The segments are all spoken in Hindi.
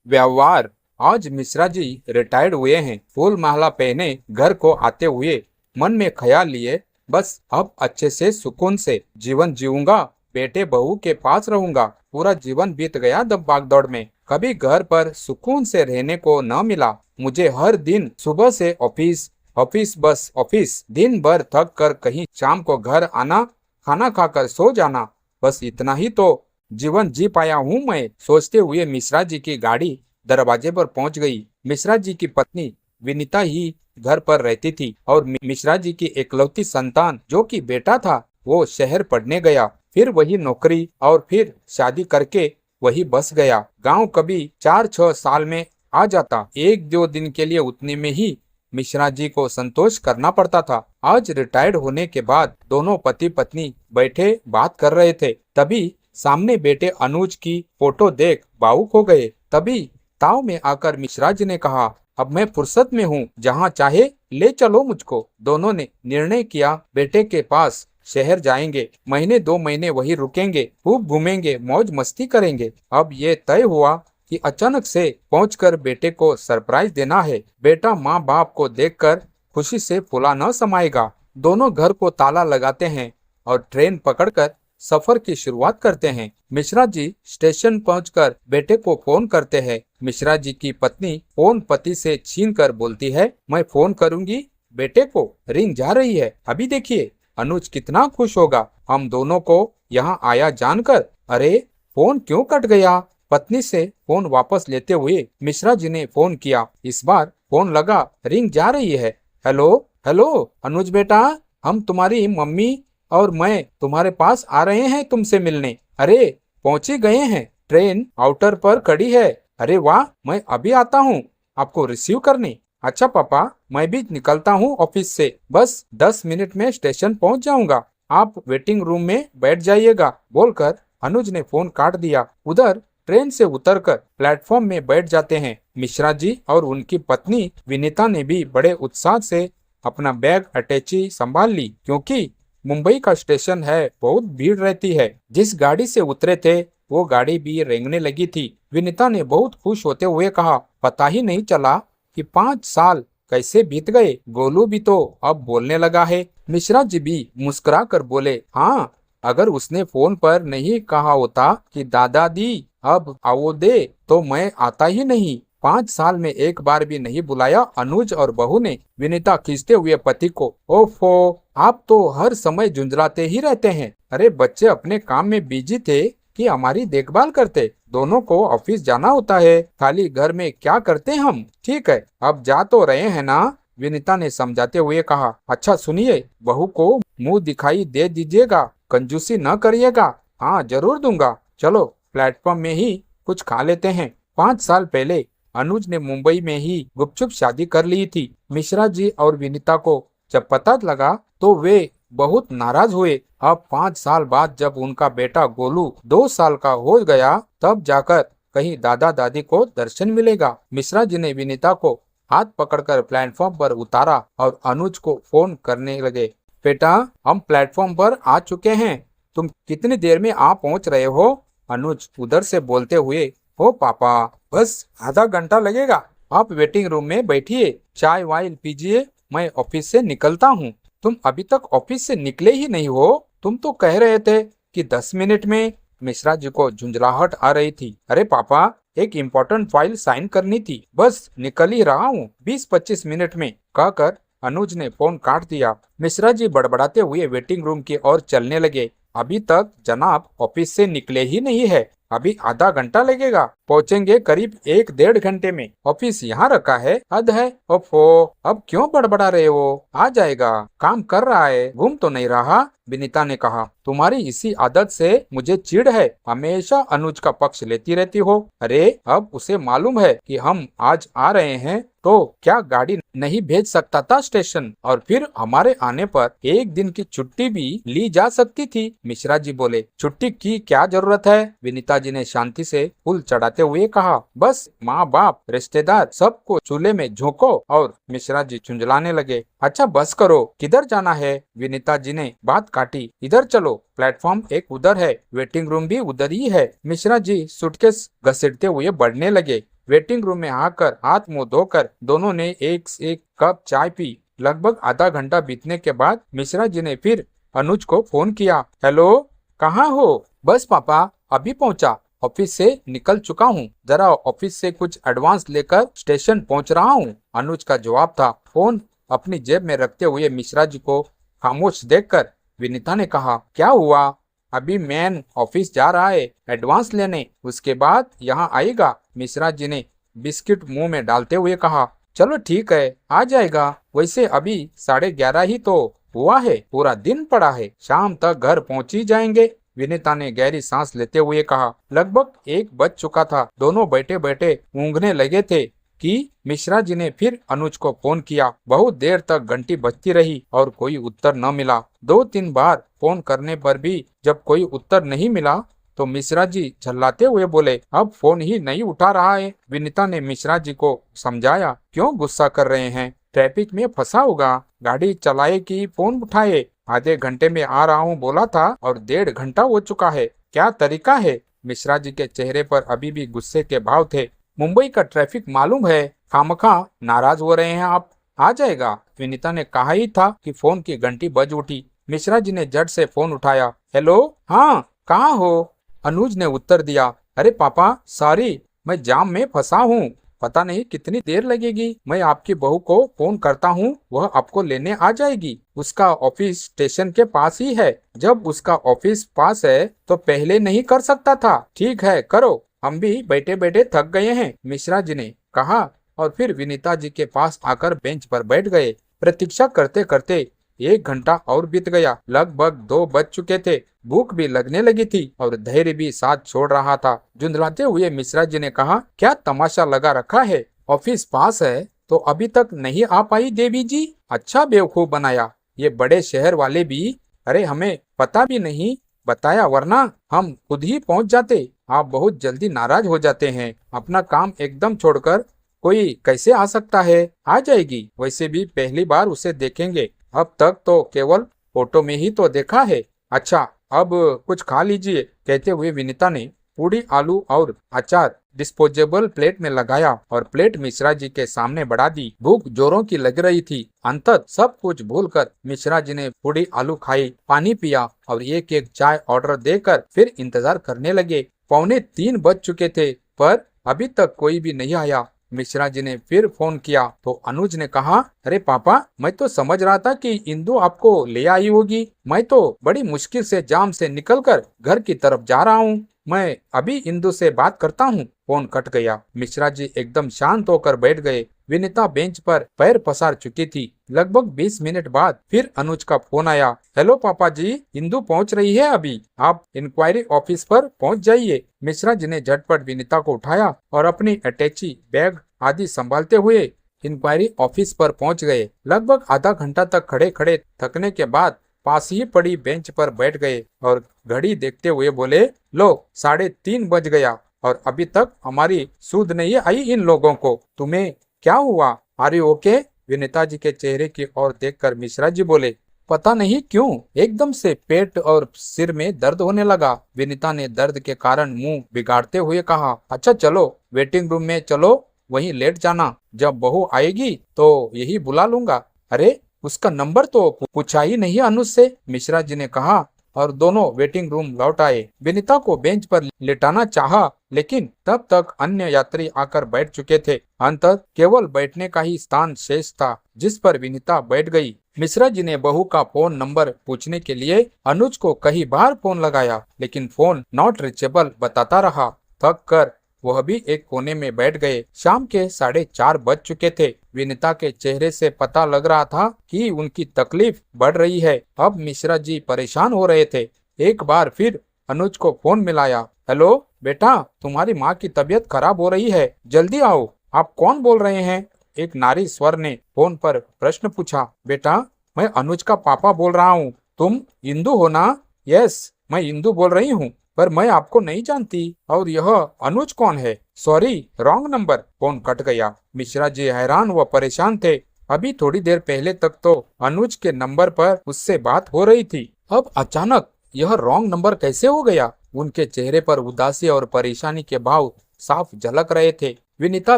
व्यवहार। आज मिश्रा जी रिटायर्ड हुए हैं। फूल माला पहने घर को आते हुए मन में ख्याल लिए, बस अब अच्छे से सुकून से जीवन जीऊंगा, बेटे बहू के पास रहूंगा। पूरा जीवन बीत गया दब भागदौड़ में, कभी घर पर सुकून से रहने को न मिला। मुझे हर दिन सुबह से ऑफिस, ऑफिस बस ऑफिस, दिन भर थक कर कहीं शाम को घर आना, खाना खाकर सो जाना, बस इतना ही तो जीवन जी पाया हूँ मैं, सोचते हुए मिश्रा जी की गाड़ी दरवाजे पर पहुंच गई। मिश्रा जी की पत्नी विनीता ही घर पर रहती थी और मिश्रा जी की एकलौती संतान जो कि बेटा था वो शहर पढ़ने गया, फिर वही नौकरी और फिर शादी करके वही बस गया। गांव कभी 4-6 साल में आ जाता, 1-2 दिन के लिए उतने में ही मिश्रा जी को संतोष करना पड़ता था। आज रिटायर्ड होने के बाद दोनों पति पत्नी बैठे बात कर रहे थे, तभी सामने बेटे अनुज की फोटो देख भावुक हो गए। तभी ताव में आकर मिश्रा जी ने कहा, अब मैं फुर्सत में हूँ, जहाँ चाहे ले चलो मुझको। दोनों ने निर्णय किया, बेटे के पास शहर जाएंगे, महीने 2 महीने वही रुकेंगे, खूब घूमेंगे, मौज मस्ती करेंगे। अब ये तय हुआ कि अचानक से पहुंचकर बेटे को सरप्राइज देना है। बेटा माँ बाप को देखकर खुशी से फूला न समाएगा। दोनों घर को ताला लगाते हैं और ट्रेन पकड़कर सफर की शुरुआत करते हैं। मिश्रा जी स्टेशन पहुंचकर बेटे को फोन करते हैं। मिश्रा जी की पत्नी फोन पति से छीनकर बोलती है, मैं फोन करूंगी बेटे को, रिंग जा रही है, अभी देखिए अनुज कितना खुश होगा हम दोनों को यहाँ आया जानकर। अरे फोन क्यों कट गया? पत्नी से फोन वापस लेते हुए मिश्रा जी ने फोन किया। इस बार फोन लगा, रिंग जा रही है। हेलो हेलो अनुज बेटा, हम तुम्हारी मम्मी और मैं तुम्हारे पास आ रहे हैं तुमसे मिलने। अरे पहुंच ही गए हैं, ट्रेन आउटर पर खड़ी है। अरे वाह, मैं अभी आता हूँ आपको रिसीव करने। अच्छा पापा, मैं भी निकलता हूँ ऑफिस से, बस 10 मिनट में स्टेशन पहुँच जाऊंगा, आप वेटिंग रूम में बैठ जाइएगा, बोलकर अनुज ने फोन काट दिया। उधर ट्रेन से उतरकर प्लेटफॉर्म में बैठ जाते हैं। मिश्रा जी और उनकी पत्नी विनीता ने भी बड़े उत्साह से अपना बैग अटैची संभाल ली, क्योंकि मुंबई का स्टेशन है, बहुत भीड़ रहती है। जिस गाड़ी से उतरे थे वो गाड़ी भी रेंगने लगी थी। विनीता ने बहुत खुश होते हुए कहा, पता ही नहीं चला कि 5 साल कैसे बीत गए। गोलू भी तो अब बोलने लगा है। मिश्रा जी भी मुस्कुरा कर बोले, हाँ, अगर उसने फोन पर नहीं कहा होता कि दादाजी अब आओ दे, तो मैं आता ही नहीं। 5 साल में एक बार भी नहीं बुलाया अनुज और बहू ने। विनीता खींचते हुए पति को, ओफो, आप तो हर समय झुंझलाते ही रहते हैं। अरे बच्चे अपने काम में बिजी थे कि हमारी देखभाल करते, दोनों को ऑफिस जाना होता है, खाली घर में क्या करते हम। ठीक है, अब जा तो रहे हैं ना, विनीता ने समझाते हुए कहा। अच्छा सुनिए, बहू को मुंह दिखाई दे दीजिएगा, कंजूसी न करिएगा। हाँ जरूर दूंगा, चलो प्लेटफॉर्म में ही कुछ खा लेते हैं। 5 साल पहले अनुज ने मुंबई में ही गुपचुप शादी कर ली थी। मिश्रा जी और विनीता को जब पता लगा तो वे बहुत नाराज हुए। अब 5 साल बाद जब उनका बेटा गोलू 2 साल का हो गया, तब जाकर कहीं दादा दादी को दर्शन मिलेगा। मिश्रा जी ने विनीता को हाथ पकड़कर प्लेटफॉर्म पर उतारा और अनुज को फोन करने लगे। बेटा, हम प्लेटफॉर्म पर आ चुके हैं, तुम कितनी देर में आ पहुंच रहे हो? अनुज उधर से बोलते हुए, हो पापा, बस आधा घंटा लगेगा, आप वेटिंग रूम में बैठिए, चाय वाय पीजिए, मैं ऑफिस से निकलता हूँ। तुम अभी तक ऑफिस से निकले ही नहीं हो, तुम तो कह रहे थे कि 10 मिनट में। मिश्रा जी को झुंझलाहट आ रही थी। अरे पापा, एक इम्पोर्टेंट फाइल साइन करनी थी, बस निकल ही रहा हूँ 20-25 मिनट में, कहकर अनुज ने फोन काट दिया। मिश्रा जी बड़बड़ाते हुए वेटिंग रूम की ओर चलने लगे। अभी तक जनाब ऑफिस से निकले ही नहीं है, अभी आधा घंटा लगेगा, पहुंचेंगे करीब 1-1.5 घंटे में, ऑफिस यहाँ रखा है, हद है। ओफो, अब क्यों बड़बड़ा रहे हो, आ जाएगा, काम कर रहा है, घूम तो नहीं रहा। विनीता ने कहा, तुम्हारी इसी आदत से मुझे चिढ़ है, हमेशा अनुज का पक्ष लेती रहती हो। अरे अब उसे मालूम है कि हम आज आ रहे हैं, तो क्या गाड़ी नहीं भेज सकता था स्टेशन, और फिर हमारे आने पर 1 दिन की छुट्टी भी ली जा सकती थी। मिश्रा जी बोले, छुट्टी की क्या जरूरत है? विनीता जी ने शांति से फूल चढ़ाते हुए कहा, बस माँ बाप रिश्तेदार सबको चूल्हे में झोंको। और मिश्रा जी झुंझलाने लगे। अच्छा बस करो, किधर जाना है? विनीता जी ने बात काटी, इधर चलो, प्लेटफॉर्म एक उधर है, वेटिंग रूम भी उधर ही है। मिश्रा जी सूटकेस घसीटते हुए बढ़ने लगे। वेटिंग रूम में आकर हाथ मुंह धोकर दोनों ने एक एक कप चाय पी। लगभग आधा घंटा बीतने के बाद मिश्रा जी ने फिर अनुज को फोन किया। हेलो, कहाँ हो? बस पापा, अभी पहुंचा, ऑफिस से निकल चुका हूँ, जरा ऑफिस से कुछ एडवांस लेकर स्टेशन पहुंच रहा हूँ, अनुज का जवाब था। फोन अपनी जेब में रखते हुए मिश्रा जी को खामोश देखकर विनीता ने कहा, क्या हुआ? अभी मैन ऑफिस जा रहा है एडवांस लेने, उसके बाद यहाँ आएगा, मिश्रा जी ने बिस्किट मुंह में डालते हुए कहा। चलो ठीक है, आ जाएगा, वैसे अभी 11:30 ही तो हुआ है, पूरा दिन पड़ा है, शाम तक घर पहुंच ही जाएंगे, विनीता ने गहरी सांस लेते हुए कहा। लगभग 1 बज चुका था। दोनों बैठे बैठे ऊँघने लगे थे कि मिश्रा जी ने फिर अनुज को फोन किया। बहुत देर तक घंटी बजती रही और कोई उत्तर न मिला। 2-3 बार फोन करने पर भी जब कोई उत्तर नहीं मिला तो मिश्रा जी झल्लाते हुए बोले, अब फोन ही नहीं उठा रहा है। विनीता ने मिश्रा जी को समझाया, क्यों गुस्सा कर रहे हैं, ट्रैफिक में फंसा होगा, गाड़ी चलाए कि फोन उठाए, आधे घंटे में आ रहा हूँ बोला था और 1.5 घंटा हो चुका है, क्या तरीका है? मिश्रा जी के चेहरे पर अभी भी गुस्से के भाव थे। मुंबई का ट्रैफिक मालूम है, खामखा नाराज हो रहे हैं आप, आ जाएगा, विनीता ने कहा ही था कि फोन की घंटी बज उठी। मिश्रा जी ने झट से फोन उठाया। हेलो, हाँ, कहाँ हो? अनुज ने उत्तर दिया। अरे पापा, सॉरी, मैं जाम में फंसा हूँ, पता नहीं कितनी देर लगेगी, मैं आपकी बहू को फोन करता हूँ, वह आपको लेने आ जाएगी, उसका ऑफिस स्टेशन के पास ही है, जब उसका ऑफिस पास है तो पहले नहीं कर सकता था, ठीक है करो, हम भी बैठे बैठे थक गए हैं, मिश्रा जी ने कहा और फिर विनीता जी के पास आकर बेंच पर बैठ गए। प्रतीक्षा करते करते 1 घंटा और बीत गया। लगभग 2 बज चुके थे। भूख भी लगने लगी थी और धैर्य भी साथ छोड़ रहा था। झुंझलाते हुए मिश्रा जी ने कहा, क्या तमाशा लगा रखा है, ऑफिस पास है तो अभी तक नहीं आ पाई देवी जी, अच्छा बेवकूफ बनाया, ये बड़े शहर वाले भी, अरे हमें पता भी नहीं बताया, वरना हम खुद ही पहुंच जाते, आप बहुत जल्दी नाराज हो जाते हैं, अपना काम एकदम छोड़कर कोई कैसे आ सकता है? आ जाएगी, वैसे भी पहली बार उसे देखेंगे, अब तक तो केवल फोटो में ही तो देखा है। अच्छा, अब कुछ खा लीजिए, कहते हुए विनीता ने पूड़ी, आलू और अचार डिस्पोजेबल प्लेट में लगाया और प्लेट मिश्रा जी के सामने बढ़ा दी। भूख जोरों की लग रही थी। अंततः सब कुछ भूलकर मिश्रा जी ने पूड़ी आलू खाई, पानी पिया और एक एक चाय ऑर्डर देकर फिर इंतजार करने लगे। 2:45 बज चुके थे पर अभी तक कोई भी नहीं आया। मिश्रा जी ने फिर फोन किया तो अनुज ने कहा, अरे पापा, मैं तो समझ रहा था कि इंदु आपको ले आई होगी, मैं तो बड़ी मुश्किल से जाम से निकलकर घर की तरफ जा रहा हूँ, मैं अभी इंदु से बात करता हूँ। फोन कट गया। मिश्रा जी एकदम शांत होकर बैठ गए। विनीता बेंच पर पैर पसार चुकी थी। लगभग 20 मिनट बाद फिर अनुज का फोन आया। हेलो पापा जी, इंदु पहुंच रही है अभी, आप इंक्वायरी ऑफिस पर पहुंच जाइए। मिश्रा जी ने झटपट विनीता को उठाया और अपनी अटैची, बैग आदि संभालते हुए इंक्वायरी ऑफिस पर पहुंच गए। लगभग आधा घंटा तक खड़े खड़े थकने के बाद पास ही पड़ी बेंच पर बैठ गए और घड़ी देखते हुए बोले, लो 3:30 बज गया और अभी तक हमारी सूद नहीं आई इन लोगों को, तुम्हें क्या हुआ, are you okay? Vinita ji के चेहरे की ओर देखकर मिश्रा जी बोले, पता नहीं क्यों एकदम से पेट और सिर में दर्द होने लगा। विनीता ने दर्द के कारण मुंह बिगाड़ते हुए कहा, अच्छा चलो वेटिंग रूम में चलो, वहीं लेट जाना, जब बहू आएगी तो यही बुला लूंगा। अरे उसका नंबर तो पूछा ही नहीं अनुज से, मिश्रा जी ने कहा और दोनों वेटिंग रूम लौट आए। विनीता को बेंच पर लेटाना चाहा, लेकिन तब तक अन्य यात्री आकर बैठ चुके थे। अंततः केवल बैठने का ही स्थान शेष था, जिस पर विनीता बैठ गई। मिश्रा जी ने बहू का फोन नंबर पूछने के लिए अनुज को कई बार फोन लगाया, लेकिन फोन नॉट रीचेबल बताता रहा। थक कर वह भी एक कोने में बैठ गए। शाम के 4:30 बज चुके थे। विनीता के चेहरे से पता लग रहा था कि उनकी तकलीफ बढ़ रही है। अब मिश्रा जी परेशान हो रहे थे। एक बार फिर अनुज को फोन मिलाया। हेलो बेटा, तुम्हारी माँ की तबीयत खराब हो रही है, जल्दी आओ। आप कौन बोल रहे हैं? एक नारी स्वर ने फोन पर प्रश्न पूछा। बेटा, मैं अनुज का पापा बोल रहा हूँ, तुम इंदु हो ना? यस, मैं इंदु बोल रही हूँ, पर मैं आपको नहीं जानती, और यह अनुज कौन है? Sorry, wrong number. Phone cut गया। मिश्रा जी हैरान व परेशान थे। अभी थोड़ी देर पहले तक तो अनुज के नंबर पर उससे बात हो रही थी, अब अचानक यह रॉन्ग नंबर कैसे हो गया? उनके चेहरे पर उदासी और परेशानी के भाव साफ झलक रहे थे। विनीता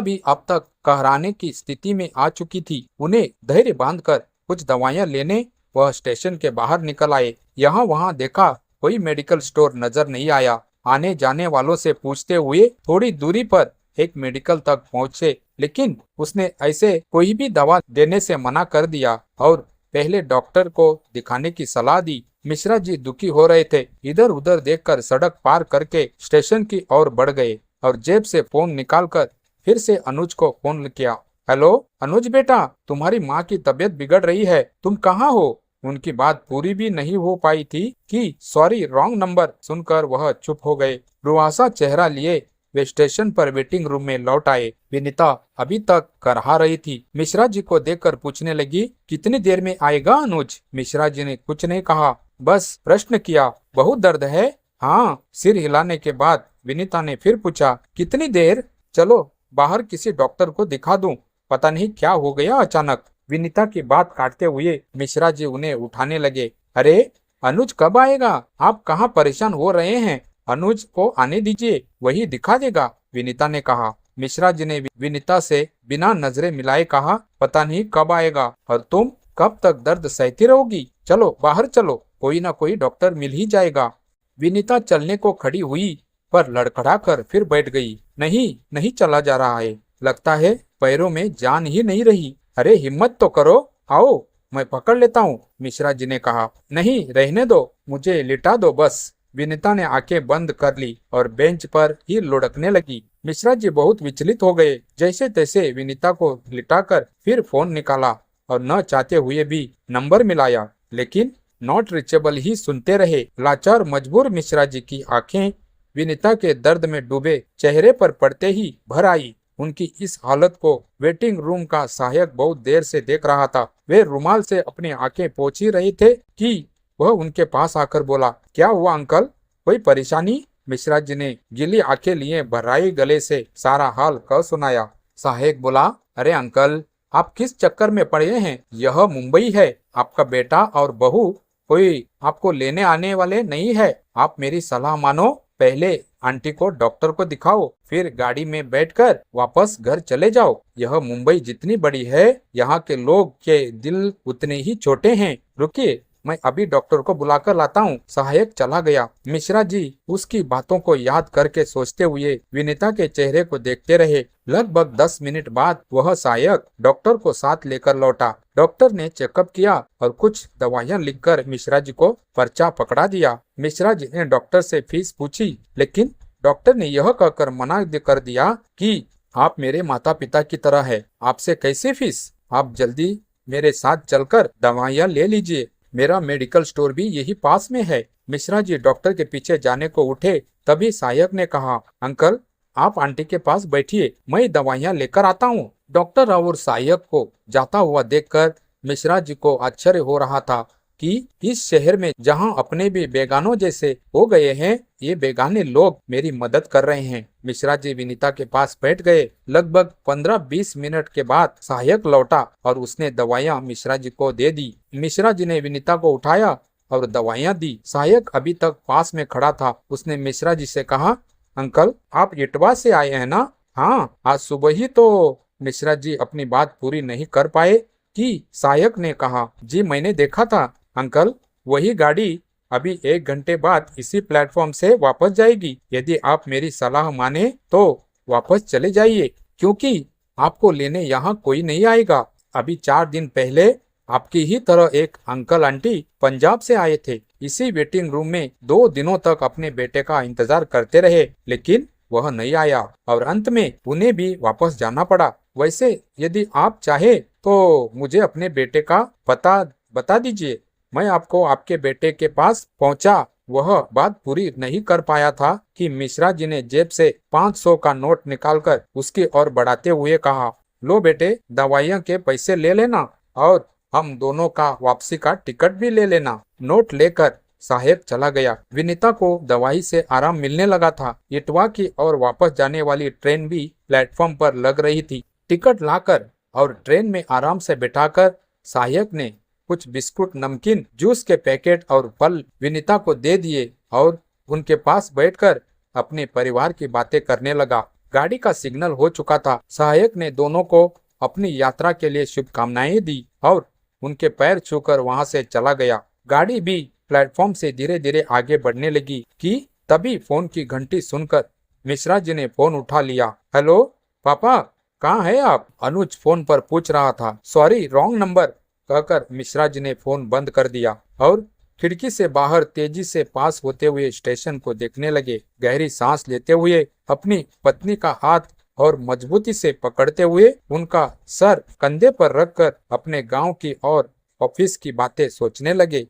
भी अब तक कहराने की स्थिति में आ चुकी थी। उन्हें धैर्य बांधकर कुछ दवाइयां लेने वह स्टेशन के बाहर निकल आए। यहाँ वहाँ देखा, कोई मेडिकल स्टोर नजर नहीं आया। आने जाने वालों से पूछते हुए थोड़ी दूरी पर एक मेडिकल तक पहुँचे, लेकिन उसने ऐसे कोई भी दवा देने से मना कर दिया और पहले डॉक्टर को दिखाने की सलाह दी। मिश्रा जी दुखी हो रहे थे। इधर उधर देखकर सड़क पार करके स्टेशन की ओर बढ़ गए और जेब से फोन निकालकर फिर से अनुज को फोन किया। हेलो अनुज बेटा, तुम्हारी माँ की तबीयत बिगड़ रही है, तुम कहाँ हो? उनकी बात पूरी भी नहीं हो पाई थी कि सॉरी रॉन्ग नंबर सुनकर वह चुप हो गए। रुआसा चेहरा लिए वे स्टेशन पर वेटिंग रूम में लौट आए। विनीता अभी तक करहा रही थी। मिश्रा जी को देखकर पूछने लगी, कितनी देर में आएगा अनुज? मिश्रा जी ने कुछ नहीं कहा, बस प्रश्न किया, बहुत दर्द है? हाँ, सिर हिलाने के बाद विनीता ने फिर पूछा, कितनी देर? चलो बाहर किसी डॉक्टर को दिखा दूं, पता नहीं क्या हो गया अचानक। विनीता की बात काटते हुए मिश्रा जी उन्हें उठाने लगे। अरे अनुज कब आएगा? आप कहाँ परेशान हो रहे हैं? अनुज को आने दीजिए, वही दिखा देगा, विनीता ने कहा। मिश्रा जी ने विनीता से बिना नजरें मिलाए कहा, पता नहीं कब आएगा और तुम कब तक दर्द सहती रहोगी? चलो बाहर चलो, कोई ना कोई डॉक्टर मिल ही जाएगा। विनीता चलने को खड़ी हुई पर लड़खड़ा कर फिर बैठ गई। नहीं नहीं चला जा रहा है, लगता है पैरों में जान ही नहीं रही। अरे हिम्मत तो करो, आओ मैं पकड़ लेता हूँ, मिश्रा जी ने कहा। नहीं रहने दो, मुझे लिटा दो बस। विनीता ने आंखें बंद कर ली और बेंच पर ही लुढ़कने लगी। मिश्रा जी बहुत विचलित हो गए। जैसे तैसे विनीता को लिटाकर फिर फोन निकाला और न चाहते हुए भी नंबर मिलाया, लेकिन नॉट रीचेबल ही सुनते रहे। लाचार मजबूर मिश्रा जी की आंखें विनीता के दर्द में डूबे चेहरे पर पड़ते ही भर आई। उनकी इस हालत को वेटिंग रूम का सहायक बहुत देर से देख रहा था। वे रुमाल से अपनी आंखें पोंछ ही रहे थे कि वह उनके पास आकर बोला, क्या हुआ अंकल, कोई परेशानी? मिश्रा जी ने गीली आंखें लिए भर्राई गले से सारा हाल कह सुनाया। सहायक बोला, अरे अंकल, आप किस चक्कर में पड़े हैं? यह मुंबई है, आपका बेटा और बहू कोई आपको लेने आने वाले नहीं है। आप मेरी सलाह मानो, पहले आंटी को डॉक्टर को दिखाओ, फिर गाड़ी में बैठकर वापस घर चले जाओ। यह मुंबई जितनी बड़ी है, यहाँ के लोग के दिल उतने ही छोटे हैं। रुकिए, मैं अभी डॉक्टर को बुलाकर लाता हूँ। सहायक चला गया। मिश्रा जी उसकी बातों को याद करके सोचते हुए विनीता के चेहरे को देखते रहे। लगभग 10 मिनट बाद वह सहायक डॉक्टर को साथ लेकर लौटा। डॉक्टर ने चेकअप किया और कुछ दवाइयां लिखकर मिश्रा जी को पर्चा पकड़ा दिया। मिश्रा जी ने डॉक्टर से फीस पूछी, लेकिन डॉक्टर ने यह कहकर मना कर दिया कि आप मेरे माता पिता की तरह है, आपसे कैसे फीस? आप जल्दी मेरे साथ चलकर दवाइयां ले लीजिए, मेरा मेडिकल स्टोर भी यही पास में है। मिश्रा जी डॉक्टर के पीछे जाने को उठे, तभी सहायक ने कहा, अंकल आप आंटी के पास बैठिए, मैं दवाइयां लेकर आता हूँ। डॉक्टर और सहायक को जाता हुआ देखकर मिश्रा जी को आश्चर्य हो रहा था कि इस शहर में जहां अपने भी बेगानों जैसे हो गए हैं, ये बेगाने लोग मेरी मदद कर रहे हैं। मिश्रा जी विनीता के पास बैठ गए। लगभग 15-20 मिनट के बाद सहायक लौटा और उसने दवाइयां मिश्रा जी को दे दी। मिश्रा जी ने विनीता को उठाया और दवाइयां दी। सहायक अभी तक पास में खड़ा था। उसने मिश्रा जी से कहा, अंकल आप इटवा से आए हैं ना? हाँ, आज सुबह ही तो। मिश्रा जी अपनी बात पूरी नहीं कर पाए कि सहायक ने कहा, जी मैंने देखा था अंकल, वही गाड़ी अभी 1 घंटे बाद इसी प्लेटफॉर्म से वापस जाएगी। यदि आप मेरी सलाह माने तो वापस चले जाइए, क्योंकि आपको लेने यहाँ कोई नहीं आएगा। अभी 4 दिन पहले आपकी ही तरह एक अंकल आंटी पंजाब से आए थे। इसी वेटिंग रूम में 2 दिनों तक अपने बेटे का इंतजार करते रहे, लेकिन वह नहीं आया और अंत में उन्हें भी वापस जाना पड़ा। वैसे यदि आप चाहे तो मुझे अपने बेटे का पता बता दीजिए, मैं आपको आपके बेटे के पास पहुंचा। वह बात पूरी नहीं कर पाया था कि मिश्रा जी ने जेब से 500 का नोट निकालकर उसकी ओर बढ़ाते हुए कहा, लो बेटे, दवाइयां के पैसे ले लेना और हम दोनों का वापसी का टिकट भी ले लेना। नोट लेकर सहायक चला गया। विनीता को दवाई से आराम मिलने लगा था। इटवा की ओर वापस जाने वाली ट्रेन भी प्लेटफॉर्म पर लग रही थी। टिकट लाकर और ट्रेन में आराम से बैठाकर सहायक ने कुछ बिस्कुट, नमकीन, जूस के पैकेट और फल विनीता को दे दिए और उनके पास बैठकर अपने परिवार की बातें करने लगा। गाड़ी का सिग्नल हो चुका था। सहायक ने दोनों को अपनी यात्रा के लिए शुभकामनाएं दी और उनके पैर छूकर वहां से चला गया। गाड़ी भी प्लेटफॉर्म से धीरे धीरे आगे बढ़ने लगी कि तभी फोन की घंटी सुनकर मिश्रा जी ने फोन उठा लिया। हेलो पापा, कहाँ है आप? अनुज फोन पर पूछ रहा था। सॉरी, रॉन्ग नंबर, कहकर मिश्रा जी ने फोन बंद कर दिया और खिड़की से बाहर तेजी से पास होते हुए स्टेशन को देखने लगे। गहरी सांस लेते हुए अपनी पत्नी का हाथ और मजबूती से पकड़ते हुए उनका सर कंधे पर रखकर अपने गांव की और ऑफिस की बातें सोचने लगे।